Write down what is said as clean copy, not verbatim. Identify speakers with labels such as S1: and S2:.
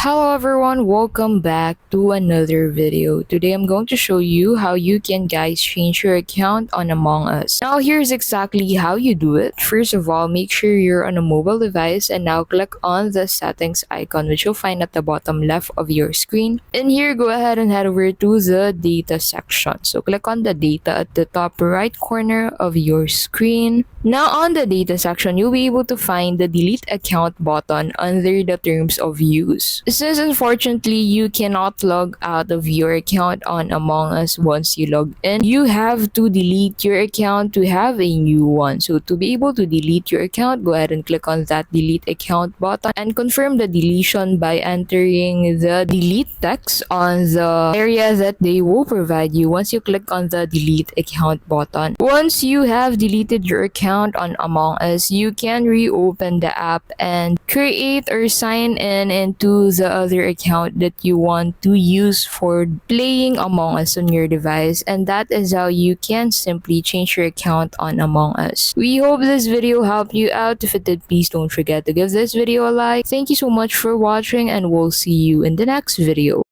S1: Hello everyone, welcome back to another video. Today I'm going to show you how you can guys change your account on Among Us. Now here's exactly how you do it. First of all, make sure you're on a mobile device and now click on the settings icon which you'll find at the bottom left of your screen. And here go ahead and head over to the data section. So click on the data at the top right corner of your screen. Now on the data section, you'll be able to find the delete account button under the terms of use. Since unfortunately you cannot log out of your account on Among Us once you log in, you have to delete your account to have a new one. So to be able to delete your account, go ahead and click on that delete account button and confirm the deletion by entering the delete text on the area that they will provide you once you click on the delete account button. Once you have deleted your account on Among Us, you can reopen the app and create or sign in into the other account that you want to use for playing Among Us on your device, and that is how you can simply change your account on Among Us. We hope this video helped you out. If it did, please don't forget to give this video a like. Thank you so much for watching and we'll see you in the next video.